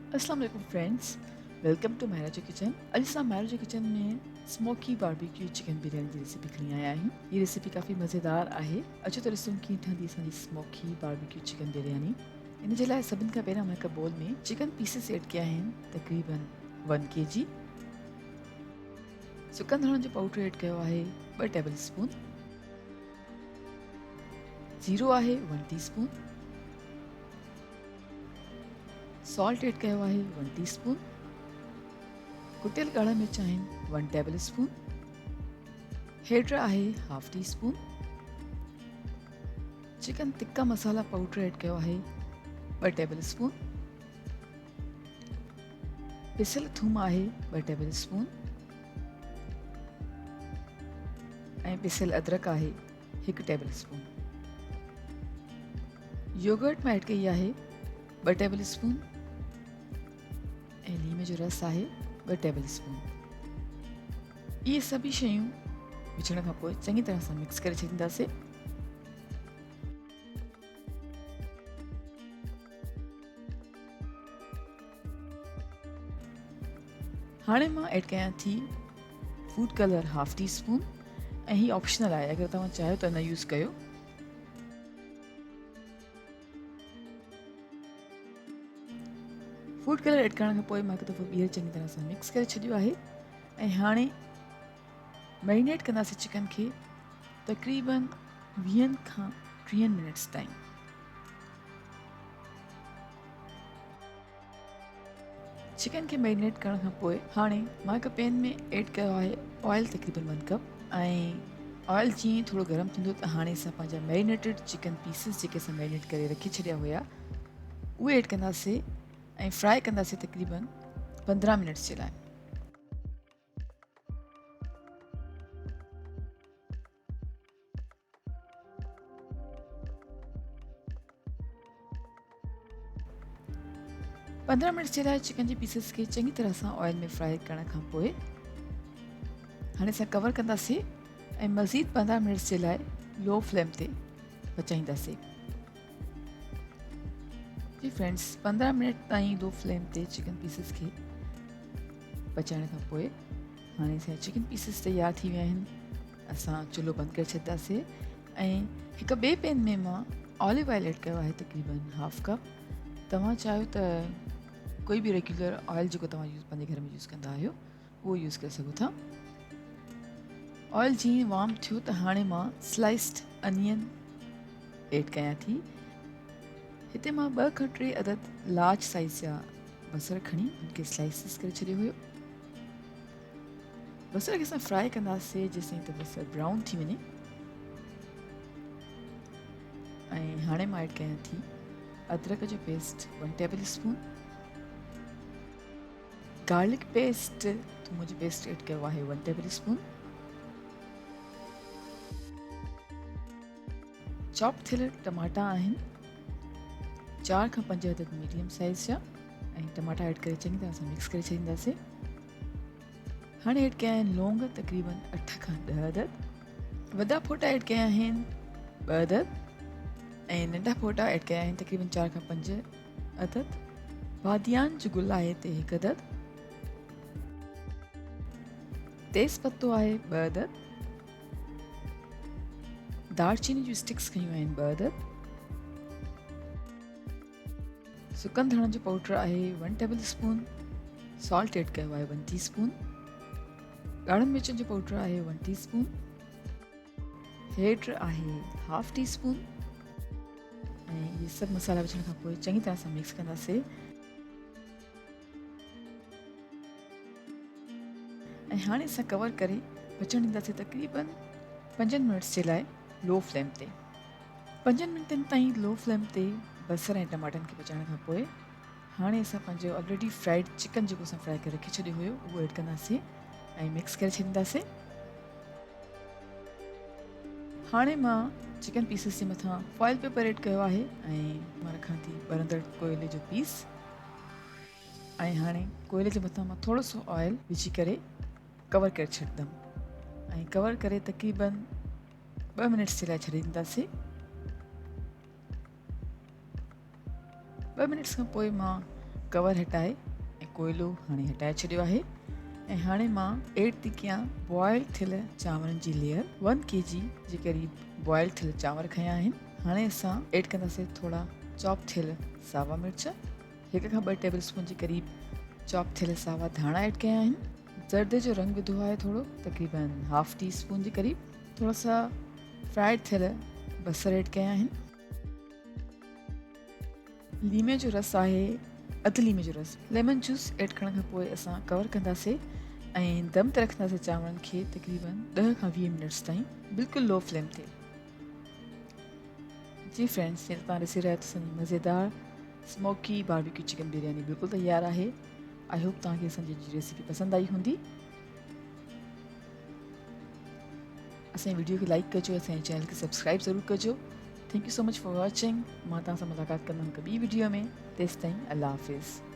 अस्सलाम वालेकुम friends, welcome to Maharaj kitchen. अॼु असां महराज किचन में स्मोकी बारबेक्यू चिकन बिरयानी जी रेसिपी खणी आया आहियूं। ये रेसिपी काफ़ी मज़ेदार आहे। अचो त ॾिसूं कीअं ठहंदी असांजी स्मोकी बारबेक्यू चिकन बिरयानी। इन जे लाइ सभिनि खां पहिरियों मां हिकु बोल में चिकन पीसेस ऐड कया आहिनि, तक़रीबन 1 kg। सुकन धणनि जो पाउडर ऐड कयो आहे 2 टेबल स्पून। ज़ीरो आहे 1 टीस्पून। सॉल्ट ऐड कयो आहे 1 टीस्पून। कुटियल ॻाढ़ा मिर्च आहिनि 1 टेबल स्पून। हेड आहे 1/2 teaspoon. Chicken tikka masala powder add कयो आहे 2 टेबल स्पून। पिसियल थूम आहे 2 टेबल स्पून ऐं पिसियल अदरक आहे 1 टेबल स्पून। योगर्ट मां ऐड कई आहे 2 टेबल स्पून ऐं लीमे जो रस आहे 2 टेबल स्पून। इहे सभी शयूं विझण खां पोइ चङी तरह सां मिक्स करे छॾींदासीं। हाणे मां ऐड कयां थी फूड कलर 1/2 टीस्पून ऐं हीअ ऑप्शनल आहे, अगरि तव्हां चाहियो त न यूज़ कयो। फूड कलर ऐड करण खां पोइ मां हिकु दफ़ो ॿीहर चङी तरह सां मिक्स करे छॾियो आहे ऐं हाणे मैरिनेट कंदासीं चिकन खे तक़रीबन 20 खां 30 मिनट्स ताईं। चिकन खे मैरिनेट करण खां पोइ हाणे मां हिकु पैन में ऐड कयो आहे ऑयल तक़रीबन 1 कप ऐं ऑयल जीअं थोरो गरम थींदो त हाणे असां पंहिंजा मैरिनेटेड चिकन पीसिस जेके असां मैरिनेट करे रखी छॾिया हुया उहे ऐड कंदासीं ऐं फ्राई कंदासीं तक़रीबन 15 मिनट्स जे लाइ। पंद्रहं मिनट्स जे लाइ चिकन जे पीसिस खे चङी तरह सां ऑयल में फ्राई करण खां पोइ हाणे असां कवर कंदासीं ऐं मज़ीद 15 मिनट्स जे लाइ लो फ्लेम ते पचाईंदासीं। जी फ्रेंड्स, 15 मिनट ताईं लो फ्लेम ते चिकन पीसिस खे पचाइण खां पोइ हाणे असांजा चिकन पीसिस तयारु थी विया आहिनि। असां चुल्हो बंदि करे छॾींदासीं ऐं हिकु ॿिए पैन में मां ऑलिव ऑयल ऐड कयो आहे तक़रीबन 1/2 कप। तव्हां चाहियो त कोई बि रेगुलर ऑयल जेको तव्हां पंहिंजे घर में यूज़ कंदा आहियो उहो यूज़ करे सघो था। ऑयल जीअं वार्म थियो त हाणे मां स्लाइस्ड अनियन ऐड कयां थी। हिते मां 2 खां 3 अदद लार्ज साइज़ जा बसर खणी उनखे स्लाइसिस करे छॾियो हुयो। बसर खे असां फ्राई कंदासीं जेसिताईं त बसर ब्राउन थी वञे। ऐं हाणे मां ऐड कयां थी अदरक जो paste 1 table spoon. Garlic paste थूम जो पेस्ट ऐड कयो आहे 1 टेबल स्पून। चॉप थियल टमाटा आहिनि 4 खां 5 अदद मीडियम साइज़ जा ऐं टमाटा ऐड करे चङी तरह सां मिक्स करे छॾींदासीं। हाणे ऐड कया आहिनि लौंग तक़रीबन 8 खां 10 अदद। वॾा फोटा ऐड कया आहिनि 2 अदद ऐं नंढा फोटा ऐड कया आहिनि तक़रीबन 4 खां 5 अदद। बादियान जो गुल आहे हिते 1 अदद। तेज़ पत्तो आहे 2 अदद। दालचीनी जूं स्टिक्स खयूं आहिनि 2 अदद। सुकन धणनि जो पाउडर आहे 1 टेबल स्पून। सॉल्ट ऐड कयो आहे 1 टीस्पून। ॻाढ़नि मिर्चनि जो पाउडर आहे 1 टीस्पून। हेड आहे 1/2 टीस्पून ऐं इहे सभु मसाला विझण खां पोइ चङी तरह सां मिक्स कंदासीं ऐं हाणे असां कवर करे पचण ॾींदासीं तक़रीबन 5 मिनट्स जे लाइ लो फ्लेम ते। 5 मिंटनि ताईं लो फ्लेम ते बसर ऐं टमाटनि खे पचाइण खां पोइ हाणे असां पंहिंजो ऑलरेडी फ्राइड चिकन जेको असां फ्राई करे रखी छॾियो हुयो उहो ऐड कंदासीं ऐं मिक्स करे छॾींदासीं। हाणे मां चिकन पीसिस जे मथां फॉइल पेपर ऐड कयो आहे ऐं मां रखां थी ॿरंदड़ कोयले जो पीस ऐं हाणे कोयले जे मथां मां थोरो सो ऑयल विझी करे कवर करे छॾींदमि ऐं कवर करे तक़रीबन 2 मिनट्स जे लाइ छॾे ॾींदासीं। 2 मिनट्स खां पोइ मां कवर हटाए ऐं कोयलो हाणे हटाए छॾियो आहे ऐं हाणे मां एड थी कयां बॉइल थियल चांवरनि जी लेयर। 1 kg जे क़रीब बॉइल थियल चांवर खयां आहिनि। हाणे असां एड कंदासीं थोरा चॉप थियल सावा मिर्च, 1 खां 2 टेबल स्पून जे क़रीब चॉप थियल सावा धाणा एड कया आहिनि। ज़र्दे जो रंग विधो आहे थोरो, तक़रीबन ½ टी स्पून जे क़रीब। थोरा सा फ्राइड थियल बसर एड कया आहिनि। लीमे जो रस आहे, अधु लीमे जो रस, लेमन जूस एड करण खां पोइ असां कवर कंदासीं ऐं दम ते रखंदासीं चांवरनि खे तक़रीबन 10 खां 20 मिनट्स ताईं, बिल्कुलु लो फ्लेम ते। जी फ्रेंड्स, हींअर तव्हां ॾिसी रहिया आहियो असांजी मज़ेदार स्मोकी बारबेक्यू चिकन बिरयानी बिल्कुलु तयारु आहे। आई होप तव्हांखे असांजी रेसिपी पसंदि आई हूंदी। असांजी वीडियो खे लाइक कजो, असांजे चैनल खे सब्सक्राइब ज़रूरु कजो। Thank you so much for watching. मां तव्हां सां मुलाक़ात कंदमि हिकु ॿी वीडियो में। तेसिताईं अल्लाह हाफ़िज़।